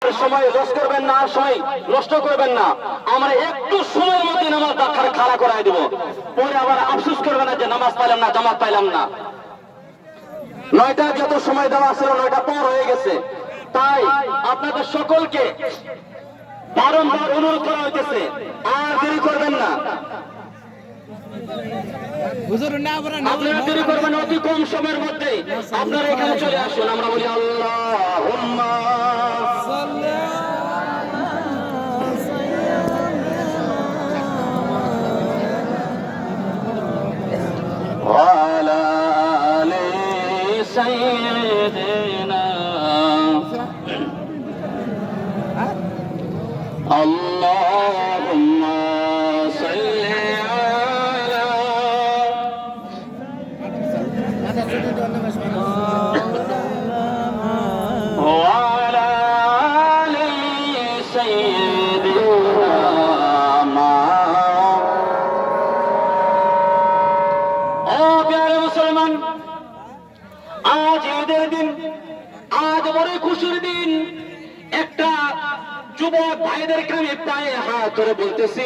আর সময় লস করবেন না, আর সময় নষ্ট করবেন না। আমরা একটু সময়ের মধ্যে নামাজ খাড়া করাই দেব, পরে আবার আফসোস করবেন না যে নামাজ পাইলাম না, জামাত পাইলাম না। 9টা যত সময় দেওয়া ছিল 9টা পর হয়ে গেছে। তাই আপনাদের সকলকে বারংবার অনুরোধ করা হইতেছে, আর দেরি করবেন না। আপনারা দেরি করবেন, অতি কম সময়ের মধ্যে আপনারা এখানে চলে আসুন। আমরা বলি আল্লাহুম্মা ওয়ালা আলি সাইয়্যিদিনা আল্লাহুম্মা সাল্লি আলা ওয়ালা আলি সাইয়্যিদিনা ও প্রিয় মুসলমান, আজ ঈদের দিন, আজ বড় খুশির দিন। একটা যুবক ভাইদেরকে আমি পায়ে হাত ধরে বলতেছি,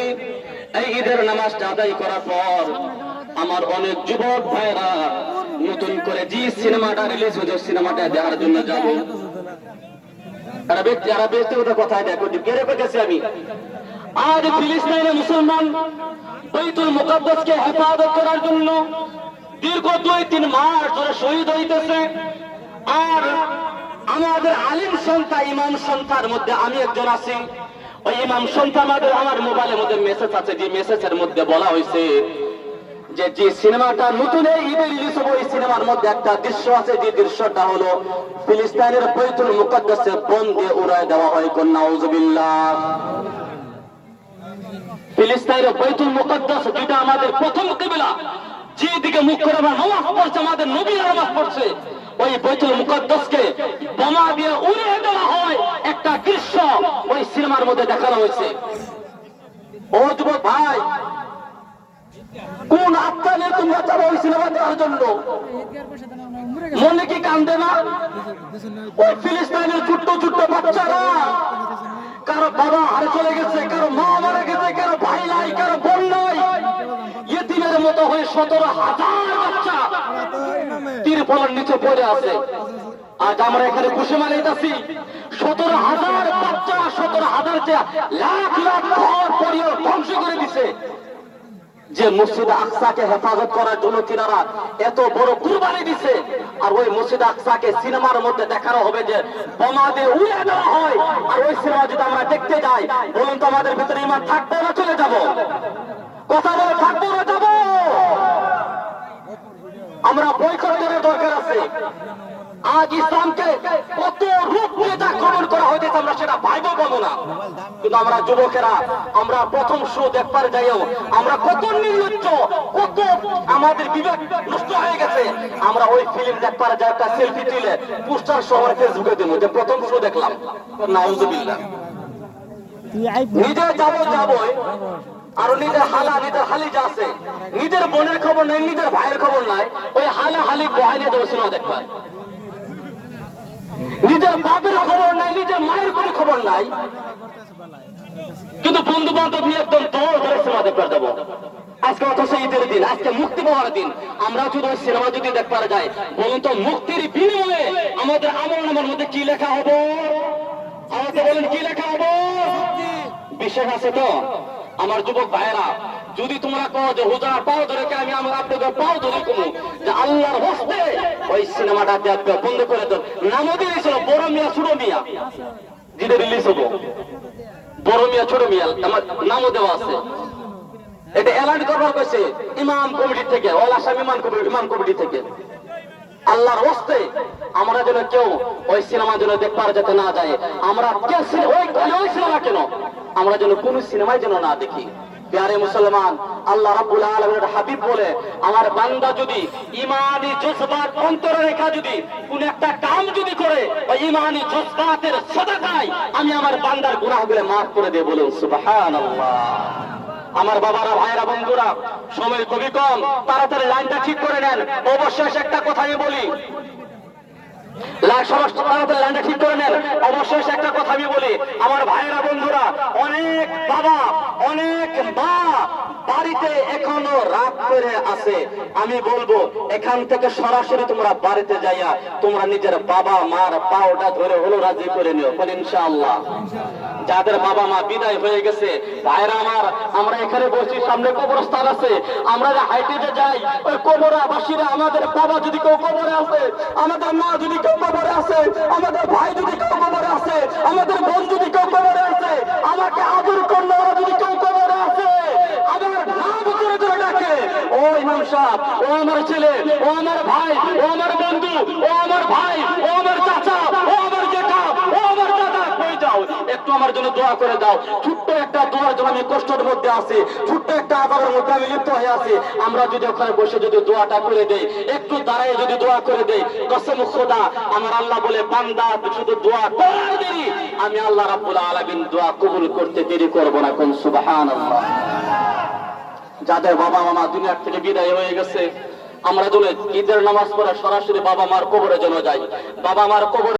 এই ঈদের নামাজটা আদায় করার পর আমার অনেক যুবক ভাইরা নতুন করে যে সিনেমাটা রিলিজ হয়েছে সিনেমাটা দেখার জন্য যাবো। যারা ব্যক্তিগত কথায় দেখো কেড়ে পেতেছি আমি। আজ ফিলিস্তিনের মুসলমান বাইতুল মুকাদ্দাসকে হেফাজত করার জন্য দীর্ঘ 2-3 মাস ধরে শহীদ হইতেছে। আর আমাদের আলিম সন্তান, ইমাম সন্তানের মধ্যে আমি একজন আছি। ওই ইমাম সন্তান আমার মোবাইলের মধ্যে মেসেজ আছে, যে মেসেজের মধ্যে বলা হয়েছে যে সিনেমাটা নতুন ঈদে রিলিজ হবে, ওই সিনেমার মধ্যে একটা দৃশ্য আছে, যে দৃশ্যটা হলো ফিলিস্তিনের বাইতুল মুকাদ্দাসে বোম দিয়ে উড়ায় দেওয়া হয়। নাউজুবিল্লাহ। ফিলিস্তিনের বাইতুল মুকাদ্দাস যেটা আমাদের প্রথম কিবলা, যেদিকে মুখ করে আমরা নামাজ পড়ছে, আমাদের নবীরা নামাজ পড়ছে, ওই বাইতুল মুকাদ্দাসকে বোমা দিয়ে উড়িয়ে দেওয়া হয়। একটা দৃশ্য ওই সিনেমার মধ্যে দেখানো হয়েছে। ও যুবক ভাই, কোন আত্মা নিয়ে তোমরা যাবো ওই সিনেমা দেওয়ার জন্য? মনে কি কান্দে না? ওই ফিলিস্তিনের ছোট্ট ছোট্ট বাচ্চারা, কারো বাবা হারে চলে গেছে, কারো মা মারা গেছে, কারো ভাই নাই, কারো বোন নাই, ইতিমের মতো হয়ে 17,000 বাচ্চা তিরপলের নিচে পড়ে আছে। আজ আমরা এখানে খুশি মানাইতেছি, 17,000 বাচ্চা, 17,000 লাখ লাখ ঘর পরিবার ধ্বংস করে দিছে। যে মসজিদ আকসাকে হেফাজত করার জন্য তিনারা এত বড় কুরবানি দিছে, আর ওই মসজিদ আকসাকে সিনেমার মধ্যে দেখানো হবে যে বোমা দিয়ে উড়িয়ে দেওয়া হয়। আর ওই সিনেমা যদি আমরা দেখতে যাই, বলুন তো আমাদের ভিতরে ঈমান থাকবে না চলে যাব? কথা বলে থাকবো না যাব? আমরা বয়কট করার দরকার আছে। আজ ইসলামকে কত রূপ নিয়ে আক্রমণ করা হয়েছে আমরা সেটা ভাইবো পাবো না। কিন্তু আমরা যুবকেরা, আমরা প্রথম শো দেখবার যাইও আমরা কত নির্লজ্জ, কত আমাদের বিবেক নষ্ট হয়ে গেছে। আমরা ওই ফিল্ম দেখবার যাই, একটা সেলফি তুলে পোস্টার শহর ফেসবুকে দিব যে প্রথম শো দেখলাম। নাউজুবিল্লাহ। নিজে যাবো আর নিজের হালা, নিজের হালিজা আছে, নিজের বোনের খবর নাই, নিজের ভাইয়ের খবর নাই, ওই হালা হালি বহাইলে দেবো সিনেমা দেখবার। নিজের বাপের খবর নাই, নিজের মায়ের কোনো খবর নাই, কিন্তু বন্ধু বান্ধব নিয়ে একদম দৌড় ধরে সিনেমা দেখবার যাবো। আজকে অথচ ঈদের দিন, আজকে মুক্তি পাওয়ার দিন, আমরা যদি ওই সিনেমা যদি দেখবার যাই, বলুন তো মুক্তির বিনিময়ে আমাদের আমলনামার মধ্যে কি লেখা হবো? আমাকে বলেন কি লেখা হবো? বিশ্বাস আছে তো আমার যুবক ভাইয়েরা? যদি তোমরা কও যে হুজুর পাও ধরে, আমি আপনাদের পাও ধরে কমু যে আল্লাহর হস্তে ওই সিনেমাটা দেখবে বন্ধ করে দেন। নামও দিয়েছিল বড় মিয়া ছোট মিয়া, যেটা রিলিজ হবো বড় মিয়া ছোট মিয়া, আমার নামও দেওয়া আছে। এটা এলান করবার কইছে ইমাম কমিটি থেকে, অল আসাম ইমাম কমিটি থেকে। আল্লাহর হস্তে আমরা যেন কেউ ওই সিনেমা যেন দেখবার যেতে না যায়। আমরা ওই সিনেমা কেন, আমরা যেন কোন সিনেমায় যেন না দেখি। প্যারে মুসলমান, আল্লাহ রাব্বুল আলামিনের হাবিব বলে, আমার বান্দা যদি ঈমানি জজবাত অন্তরে রেখা যদি কোন একটা কাম যদি করে, ওই ঈমানি জজবাতের সাদাকায় আমি আমার বান্দার গুনাহগুলো মাফ করে দেব। বলুন সুবহানাল্লাহ। আমার বাবারা, ভাইরা, বন্ধুরা, সময় খুবই কম, তাড়াতাড়ি লাইনটা ঠিক করে নেন। অবশেষ একটা কথা আমি বলি, সমস্ত তাড়াতাড়ি লাইনটা ঠিক করে নেন। অবশেষ একটা কথা আমি বলি, আমার ভাইয়েরা বন্ধুরা, অনেক বাবা অনেক মা বাড়িতে এখনো রাগ করে আছে। আমি বলবো এখান থেকে সরাসরি তোমরা বাড়িতে যাইয়া তোমরা নিজের বাবা মার পাওটা ধরে হলো রাজি করে নিও, ইনশাআল্লাহ। যাদের বাবা মা বিদায় হয়ে গেছে, ভাইরা আমার, আমরা এখানে বসছি, সামনে কবরস্থান আছে, আমরা হাইটে যে যাই ওই কবরবাসীরা, আমাদের বাবা যদি কেউ কবরে আছে, আমাদের মা যদি কেউ কবরে আছে, আমাদের ভাই যদি কেউ কবরে আছে, আমাদের বোন যদি কেউ কবরে আছে, আমাকে আদর করলে ওরা যদি কেউ কবরে আছে, আমার নাম করে ধরে ডাকে, ও ইমাম সাহেব, ও আমার ছেলে, ও আমার ভাই, ও আমার বন্ধু, ও আমার ভাই, ও আমার চাচা, ও আমার জেঠা, ও আমার দাদা, কই যাও, একটু আমার জন্য দোয়া করে দাও। ছোট্ট একটা দোয়ার জন্য আমি কষ্টের মধ্যে আছি, ছোট্ট একটা আজাবের মধ্যে আমি লিপ্ত হয়ে আছি। আমরা যদি ওখানে বসে যদি দোয়াটা করে দেই, একটু দাঁড়ায় যদি দোয়া করে দেই, কসম খোদা, আমার আল্লাহ বলে, বান্দা শুধু দোয়া করার দেরি, আমি আল্লাহ রাব্বুল আলামিন দোয়া কবুল করতে দেরি করব না। কোন সুবহানাল্লাহ। যাদের বাবা মা দুনিয়ার থেকে বিদায় হয়ে গেছে, আমরা যদি ঈদের নামাজ পড়ে সরাসরি বাবা মার কবরে যেন যাই, বাবা মার কবরে